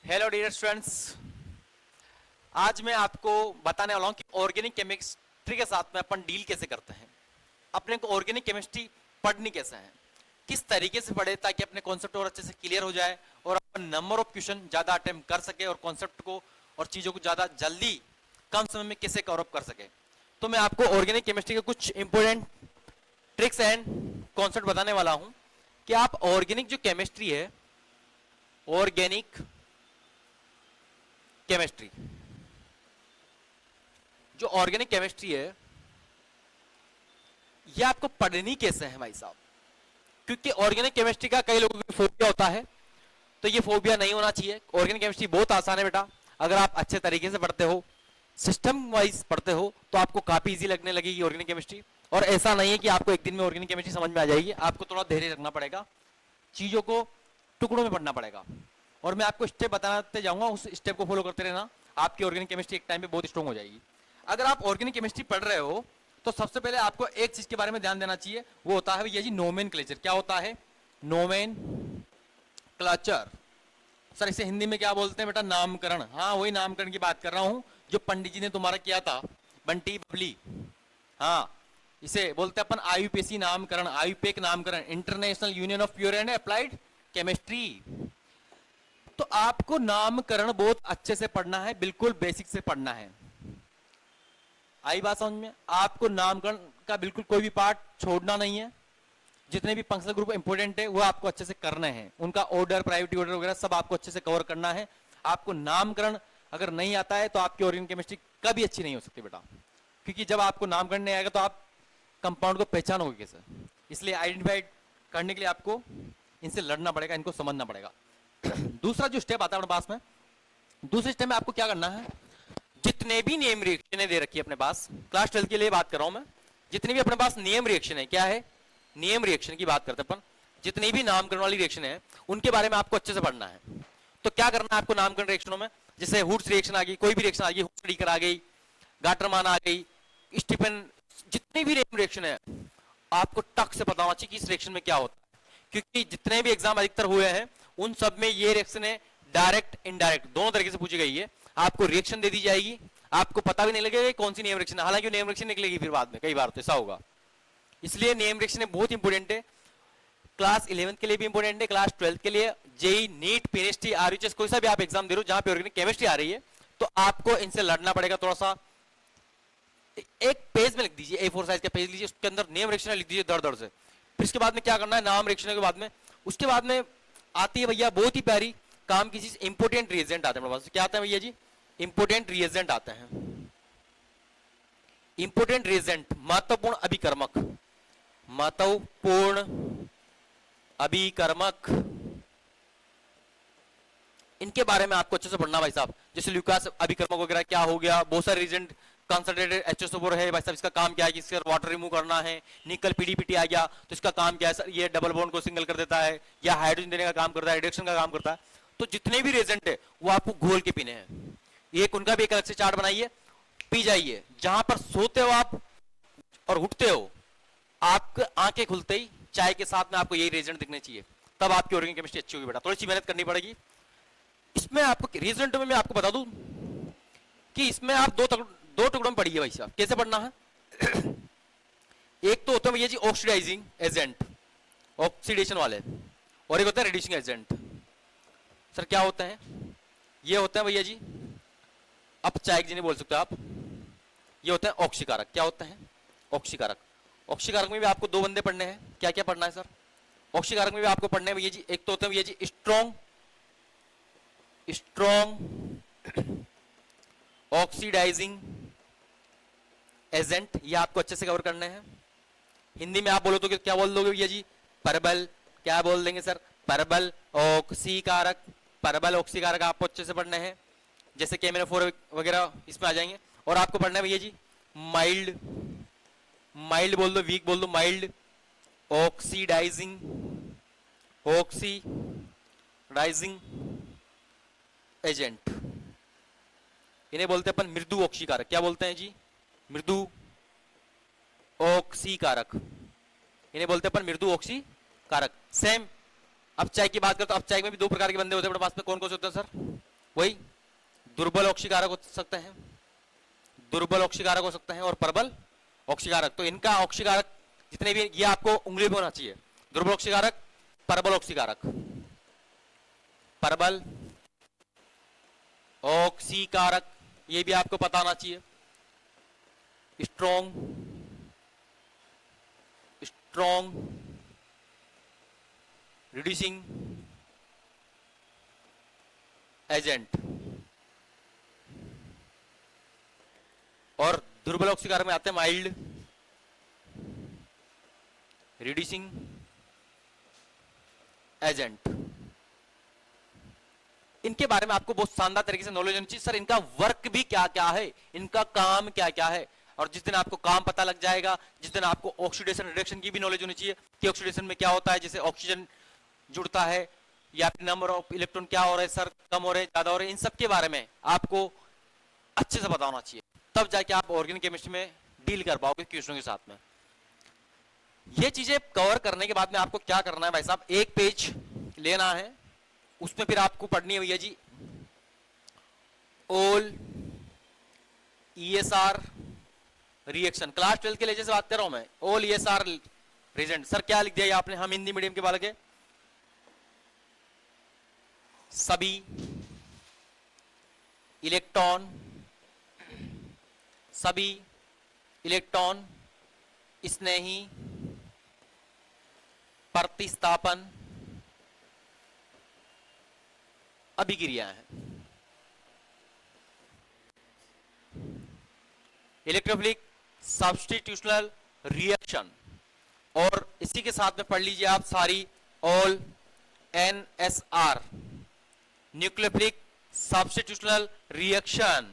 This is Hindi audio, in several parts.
हेलो डियर स्टूडेंट्स, आज मैं आपको बताने वाला हूं कि ऑर्गेनिक केमिस्ट्री के साथ में अपन डील कैसे करते हैं। अपने को ऑर्गेनिक केमिस्ट्री पढ़नी कैसे है, किस तरीके से पढ़े ताकि अपने कॉन्सेप्ट और अच्छे से क्लियर हो जाए और अपन नंबर ऑफ क्वेश्चन ज्यादा अटेम्प्ट कर सके और कॉन्सेप्ट को और चीजों को ज्यादा जल्दी कम समय में कैसे कवर अप कर सके। तो मैं आपको ऑर्गेनिक केमिस्ट्री के कुछ इंपोर्टेंट ट्रिक्स एंड कॉन्सेप्ट बताने वाला हूं कि आप ऑर्गेनिक जो केमिस्ट्री है, ऑर्गेनिक केमिस्ट्री जो ऑर्गेनिक केमिस्ट्री है ये आपको पढ़नी कैसे है भाई साहब। क्योंकि ऑर्गेनिक केमिस्ट्री का कई लोगों को फोबिया होता है, तो ये फोबिया नहीं होना चाहिए। ऑर्गेनिक केमिस्ट्री बहुत आसान है बेटा, अगर आप अच्छे तरीके से पढ़ते हो, सिस्टम वाइज पढ़ते हो तो आपको काफी इजी लगने लगेगी ऑर्गेनिक केमिस्ट्री। और ऐसा नहीं है कि आपको एक दिन में ऑर्गेनिक केमिस्ट्री समझ में आ जाएगी, आपको थोड़ा धैर्य रखना पड़ेगा, चीजों को टुकड़ों में पढ़ना पड़ेगा। और मैं आपको स्टेप बताते जाऊंगा, उस स्टेप को फॉलो करते रहना, आपकी ऑर्गेनिक केमिस्ट्री एक टाइम पे बहुत स्ट्रांग हो जाएगी। अगर आप ऑर्गेनिक केमिस्ट्री पढ़ रहे हो तो सबसे पहले आपको एक चीज के बारे में ध्यान देना चाहिए, वो होता है ये जी नोमेनक्लेचर। क्या होता है? नोमेनक्लेचर। सर इसे हिंदी में क्या बोलते हैं बेटा? नामकरण। हाँ, वही नामकरण की बात कर रहा हूं जो पंडित जी ने तुम्हारा किया था, बंटी बबली। हाँ, इसे बोलते हैं अपन आयुपेसी नामकरण, आयुपेक नामकरण, international union of pure and applied chemistry. तो आपको नामकरण बहुत अच्छे से पढ़ना है, बिल्कुल बेसिक से पढ़ना है। आई बात समझ में? आपको नामकरण का बिल्कुल कोई भी पार्ट छोड़ना नहीं है। जितने भी फंक्शनल ग्रुप इंपोर्टेंट है वो आपको अच्छे से करने हैं, उनका ऑर्डर, प्रायोरिटी ऑर्डर वगैरह सब आपको अच्छे से कवर करना है। आपको नामकरण अगर नहीं आता है तो आपकी ऑर्गेनिक केमिस्ट्री कभी अच्छी नहीं हो सकती बेटा, क्योंकि जब आपको नामकरण नहीं आएगा तो आप कंपाउंड को पहचानोगे कैसे। इसलिए आइडेंटिफाइड करने के लिए आपको इनसे लड़ना पड़ेगा, इनको समझना पड़ेगा। दूसरा जो स्टेप आता है अपने पास में, दूसरे स्टेप में आपको क्या करना है, जितने भी नेम रिएक्शन दे रखी है अपने पास, क्लास 12 के लिए बात कर रहा हूं मैं, जितने भी अपने पास नेम रिएक्शन है, क्या है? नेम रिएक्शन की बात करते हैं अपन, जितनी भी नामकरण वाली रिएक्शन है उनके बारे में आपको अच्छे से पढ़ना है। तो क्या करना है आपको नामकरण रिएक्शनों में? जैसे हुड्स रिएक्शन आ गई, कोई भी रिएक्शन आ गई, हुड्स आ गई, गाटरमान आ गई, स्टीफन, जितनी भी नेम रिएक्शन है आपको टक से पता होना चाहिए कि इस रिएक्शन में क्या होता है। क्योंकि जितने भी एग्जाम अधिकतर हुए हैं उन सब में ये रिएक्शन है डायरेक्ट इनडायरेक्ट दोनों तरीके से पूछी गई है। आपको रिएक्शन दे दी जाएगी, आपको पता भी नहीं लगेगा कौन सी नेम रिएक्शन है, हालांकि नेम रिएक्शन निकलेगी फिर बाद में, कई बार तो ऐसा होगा। इसलिए नेम रिएक्शन बहुत इंपॉर्टेंट है, क्लास 11 के लिए भी इंपॉर्टेंट है, क्लास 12 के लिए, जेई, नीट, पीएचडी, आरयूएचएस, कोई सा भी आप एग्जाम दे रहे हो जहां पे ऑर्गेनिक केमिस्ट्री आ रही है तो आपको इनसे लड़ना पड़ेगा। थोड़ा सा एक पेज में लिख दीजिए, A4 साइज का पेज लीजिए, उसके अंदर नेम रिएक्शन लिख दीजिए दर दर से। फिर इसके बाद में क्या करना है, नाम रिएक्शन के बाद में, उसके बाद में आती है भैया बहुत ही प्यारी काम की चीज, इंपोर्टेंट रिएजेंट आते हैं। क्या आता है भैया जी? इंपोर्टेंट रिएजेंट आते हैं। इंपोर्टेंट रिएजेंट, महत्वपूर्ण अभिकर्मक, महत्वपूर्ण अभिकर्मक, इनके बारे में आपको अच्छे से पढ़ना भाई साहब। जैसे ल्यूकास अभिकर्मक वगैरह क्या हो गया, बहुत सारे रिएजेंट, कंसंट्रेटेड H2SO4 है भाई साहब, इसका काम क्या है? इससे वाटर रिमूव करना है। निकल PDPT आ गया तो इसका काम क्या है सर? ये डबल बॉन्ड को सिंगल कर देता है या हाइड्रोजन देने का काम करता है, रिडक्शन का काम करता है। तो जितने भी रिएजेंट है वो आपको घोल के पीने हैं। एक उनका भी एक अलग से चार्ट बनाइए, पी जाइए। जहां पर सोते हो आप और उठते हो, आपके आंखें खुलते ही चाय के साथ में आपको यही रिएजेंट दिखने चाहिए, तब आपकी ऑर्गेनिक केमिस्ट्री अच्छी होगी बेटा। थोड़ी सी मेहनत करनी पड़ेगी इसमें। आपको रिएजेंट में मैं आपको बता दूं कि इसमें आप दो टुकड़ों में पढ़िए भाई साहब। कैसे पढ़ना है? एक तो होता है भैया जी ऑक्सीडाइजिंग एजेंट, ऑक्सीडेशन वाले, और एक होता है रिड्यूसिंग एजेंट। सर क्या होते हैं? ये होते हैं भैया जी, अपचायक जी नहीं बोल सकते आप, ये होते हैं ऑक्सीकारक। क्या होते हैं? ऑक्सीकारक। ऑक्सीकारक में भी आपको दो बंदे पढ़ने हैं। क्या क्या पढ़ना है सर? ऑक्सीकारक में भी आपको पढ़ने हैं भैया जी, एक तो होते हैं भैया जी स्ट्रॉन्ग ऑक्सीडाइजिंग एजेंट, ये आपको अच्छे से कवर करने हैं। हिंदी में आप बोलो तो क्या बोल दोगे भैया जी? परबल। क्या बोल देंगे सर? परबल ऑक्सीकारक। परबल ऑक्सीकारक आपको अच्छे से पढ़ने हैं, जैसे KMnO4 वगैरह इसमें आ जाएंगे। और आपको पढ़ना है भैया जी माइल्ड, माइल्ड बोल दो, वीक बोल दो, माइल्ड ऑक्सीडाइजिंग, ऑक्सीडाइजिंग एजेंट, इन्हें बोलते हैं अपन मृदु ऑक्सीकारक। क्या बोलते हैं जी? मृदु ऑक्सीकारक, इन्हें बोलते हैं अपन मृदु ऑक्सीकारक। सेम अपचायक की बात करते तो अपचायक में भी दो प्रकार के बंदे होते हैं अपने पास में। कौन कौन से होते हैं सर? वही दुर्बल ऑक्सीकारक हो सकते हैं, दुर्बल ऑक्सीकारक हो सकते हैं और प्रबल ऑक्सीकारक। तो इनका ऑक्सीकारक जितने भी ये आपको उंगली में होना चाहिए, दुर्बल ऑक्सीकारक, प्रबल ऑक्सीकारक, प्रबल ऑक्सीकारक, ये भी आपको पता होना चाहिए। स्ट्रॉन्ग, स्ट्रॉन्ग रिड्यूसिंग एजेंट, और दुर्बल ऑक्सीकारक में आते हैं माइल्ड रिड्यूसिंग एजेंट। इनके बारे में आपको बहुत शानदार तरीके से नॉलेज होनी चाहिए। सर इनका वर्क भी क्या क्या है, इनका काम क्या क्या है, और जिस दिन आपको काम पता लग जाएगा, जिस दिन आपको ऑक्सीडेशन रिडक्शन की भी नॉलेज होनी चाहिए कि ऑक्सीडेशन में क्या होता है, जैसे ऑक्सीजन जुड़ता है या फिर नंबर ऑफ इलेक्ट्रॉन क्या हो रहे हैं सर, कम हो रहे हैं, ज्यादा हो रहे हैं, इन सब के बारे में आपको अच्छे से पता होना चाहिए, तब जाके आप ऑर्गेनिक केमिस्ट्री में डील कर पाओगे क्वेश्चनों के साथ में। ये चीजें कवर करने के बाद में आपको क्या करना है भाई साहब, एक पेज लेना है, उसमें फिर आपको पढ़नी है भैया जी ऑल ईएसआर रिएक्शन। क्लास 12 के लिए से बात कर रहा हूं मैं, ऑल ईएसआर रिएजेंट। सर क्या लिख दिया आपने, हम हिंदी मीडियम के बालक है। सभी इलेक्ट्रॉन, सभी इलेक्ट्रॉन स्नेही प्रतिस्थापन अभिक्रिया है। इलेक्ट्रोफिलिक सब्स्टिट्यूशनल रिएक्शन, और इसी के साथ में पढ़ लीजिए आप सारी all NSR nucleophilic substitutional reaction.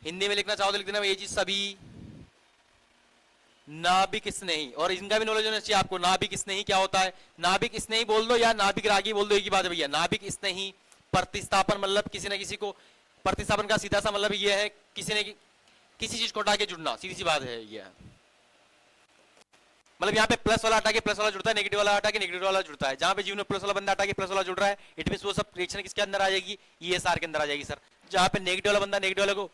Hindi में लिखना चाहो तो लिख देना ये जी सभी नाभिक स्नेही, और इनका भी नॉलेज होना चाहिए आपको। नाभिक स्नेही क्या होता है, नाभिक स्नेही बोल दो या नाभिक रागी बोल दो, एक ही बात है भैया। नाभिक स्नेही प्रतिस्थापन मतलब किसी न किसी को, प्रतिस्थापन का सीधा सा मतलब ये है किसी ने किसी चीज को हटा के जुड़ना, सीधी सी बात है ये। मतलब यहाँ पे प्लस वाला हटा के प्लस वाला जुड़ता है, नेगेटिव वाला हटा के नेगेटिव वाला जुड़ता है। जहां पे जीव ने प्लस वाला बंदा हटा के प्लस वाला जुड़ रहा है, इट मींस वो सब रिएक्शन किसके अंदर आ जाएगी, ईएसआर के अंदर आ जाएगी सर। जहां पे नेगेटिव वाला बंदा नेगेटिव वाले को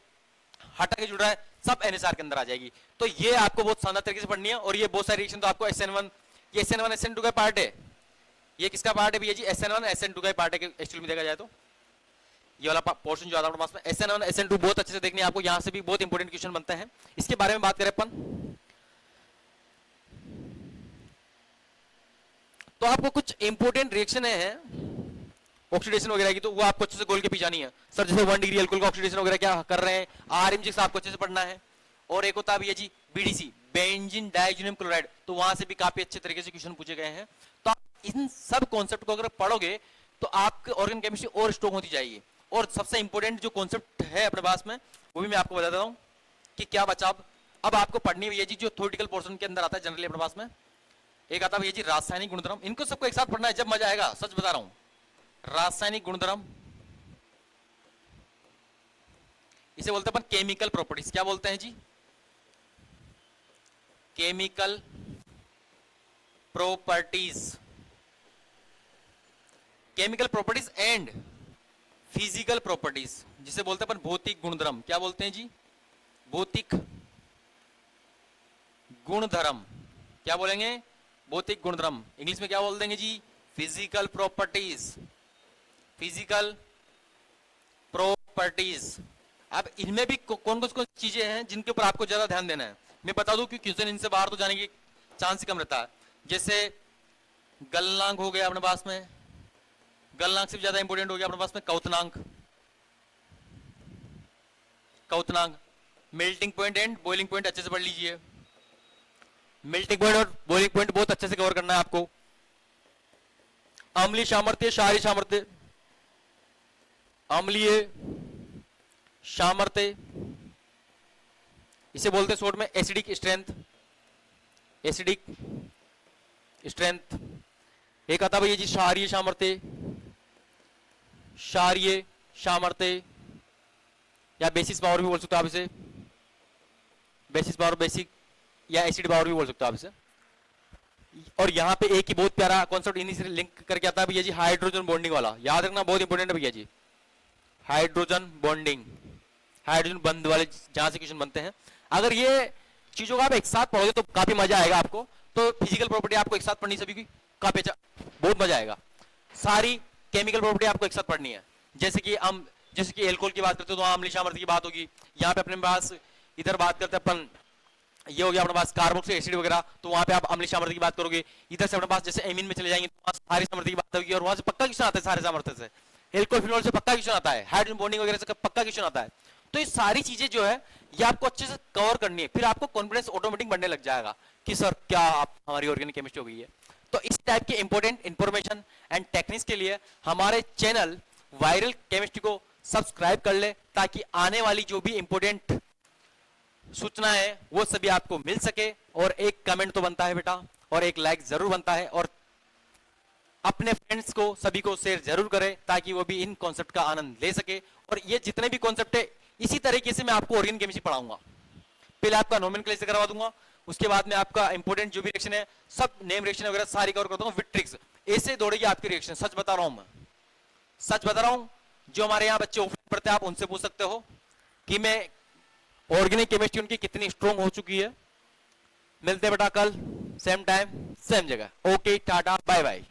हटा के जुड़ रहा है, सब एनएसआर के अंदर आ जाएगी। तो ये आपको बहुत शानदार तरीके से पढ़नी है। और ये बहुत सारी रिएक्शन तो आपको SN1, ये SN1 SN2 का पार्ट है। ये किसका पार्ट है भैया जी, SN1 SN2 का पार्ट है एक्चुअली में देखा जाए तो। ये वाला पोर्शन जो आता है पास में SN1 SN2 बहुत अच्छे से देखने, आपको यहां से भी बहुत इंपॉर्टेंट क्वेश्चन बनते हैं। इसके बारे में बात करें अपन, तो आपको कुछ इंपॉर्टेंट रिएक्शन है ऑक्सीडेशन वगैरह की, तो वो आपको अच्छे से गोल के पीछानी है सर। जैसे 1 डिग्री अल्कोहल का ऑक्सीडेशन वगैरह क्या कर रहे हैं, RMG आपको अच्छे से पढ़ना है। और एक होता है भैया जी BDC बेंजीन डाइज़ोनियम क्लोराइड, तो वहां से भी काफी अच्छे तरीके से क्वेश्चन पूछे गए हैं। तो आप इन सब कॉन्सेप्ट को अगर पढ़ोगे तो आपकी ऑर्गेनिक केमिस्ट्री और स्ट्रॉन्ग होती जाएगी। और सबसे इंपॉर्टेंट जो कॉन्सेप्ट है अपने पास में, वो भी मैं आपको बता देता हूँ कि क्या बचा। अब आपको पढ़नी है जी जो थ्योरेटिकल पोर्शन के अंदर आता है जनरली अपने पास में, एक आता है जी रासायनिक गुणधर्म। इनको सबको एक साथ पढ़ना है, जब मजा आएगा, सच बता रहा हूं। रासायनिक गुणधर्म, इसे बोलते हैं अपन केमिकल प्रॉपर्टीज। क्या बोलते हैं जी, chemical properties, chemical properties and physical properties, जिसे बोलते हैं अपन भौतिक गुणधर्म। क्या बोलते हैं जी, भौतिक गुणधर्म। क्या बोलेंगे, भौतिक गुणधर्म। इंग्लिश में क्या बोल देंगे जी, फिजिकल प्रॉपर्टीज, फिजिकल प्रॉपर्टीज। अब इनमें भी कौन कौन चीजें हैं जिनके ऊपर आपको ज्यादा ध्यान देना है, मैं बता दूं कि क्वेश्चन इनसे बाहर तो जाने की चांस कम रहता है। जैसे गलनांक हो गया अपने पास में, गलनांक से भी ज्यादा इंपॉर्टेंट हो गया अपने पास में कौतनांक, कौतनांक। Melting point and boiling point अच्छे से पढ़ लीजिए। मेल्टिंग पॉइंट और बॉइलिंग पॉइंट बहुत अच्छे से कवर करना है आपको। अम्लीय सामर्थ्य, क्षारीय सामर्थ्य, अम्लीय सामर्थ्य, इसे बोलते हैं शॉर्ट में एसिडिक स्ट्रेंथ, एसिडिक स्ट्रेंथ। एक आता भैया जी क्षारीय सामर्थ्य, क्षारीय सामर्थ्य या बेसिस पावर भी बोल सकते हो आप इसे, बेसिस पावर, बेसिक या एसिड पावर भी बोल सकते हो आप इसे। और यहाँ पे एक ही बहुत प्यारा कॉन्सेप्ट इन्हीं से लिंक करके आता है भैया जी, हाइड्रोजन बॉन्डिंग वाला। याद रखना, बहुत इंपॉर्टेंट है भैया जी। हाइड्रोजन बॉन्डिंग, हाइड्रोजन बंध वाले जहां से क्वेश्चन बनते हैं। अगर ये चीजों का आप एक साथ पढ़ोगे तो काफी मजा आएगा आपको। तो फिजिकल प्रॉपर्टी आपको एक साथ पढ़नी सभी की, काफी अच्छा, बहुत मजा आएगा। सारी केमिकल प्रॉपर्टी आपको एक साथ पढ़नी है। जैसे कि एल्कोहल की बात करते हो तो अम्लीय सामर्थ्य की बात होगी। यहाँ पे अपने पास इधर बात करते हैं अपन, ये हो गया अपने पास कार्बोक्सिलिक एसिड वगैरह, तो वहां पे आप अम्लीय सामर्थ्य की बात करोगे। इधर से अपने पास जैसे एमीन में चले जाएंगे तो वहां सारी सामर्थ्य की बात होगी, और वहां से पक्का क्वेश्चन आता है सारे सामर्थ्य से। एल्कोहल फिनोल से पक्का क्वेश्चन आता है, हाइड्रोजन बॉन्डिंग वगैरह से पक्का क्वेश्चन आता है। तो ये सारी चीजें जो है ये आपको अच्छे से कवर करनी है, फिर आपको कॉन्फिडेंस ऑटोमेटिक बढ़ने लग जाएगा कि सर क्या आप हमारी ऑर्गेनिक केमिस्ट्री हो गई है। तो इस टाइप के इंपॉर्टेंट इंफॉर्मेशन एंड टेक्निक्स के लिए हमारे चैनल वायरल केमिस्ट्री को सब्सक्राइब कर ले, ताकि आने वाली जो भी इंपॉर्टेंट सूचना है वो सभी आपको मिल सके। और एक कमेंट तो बनता है बेटा, और एक लाइक जरूर बनता है, और अपने फ्रेंड्स को सभी को शेयर जरूर करें ताकि वो भी इन कॉन्सेप्ट का आनंद ले सके। और ये जितने भी कॉन्सेप्ट है इसी तरीके से मैं आपको ऑर्गेनिक केमिस्ट्री पढ़ाऊंगा। पहले आपका नोमेनक्लेचर करवा दूंगा, उसके बाद में आपका इंपॉर्टेंट जो भी रिएक्शन है सब नेम रिएक्शन वगैरह सारी कवर कर दूंगा विद ट्रिक्स। ऐसे दौड़ेगी आपकी रिएक्शन, सच बता रहा हूं मैं, सच बता रहा हूं। जो हमारे यहाँ बच्चे ऑफलाइन पढ़ते हैं आप उनसे पूछ सकते हो कि मैं ऑर्गेनिक केमिस्ट्री उनकी कितनी स्ट्रॉन्ग हो चुकी है। मिलते हैं बेटा कल सेम टाइम सेम जगह। Okay, tata, bye bye.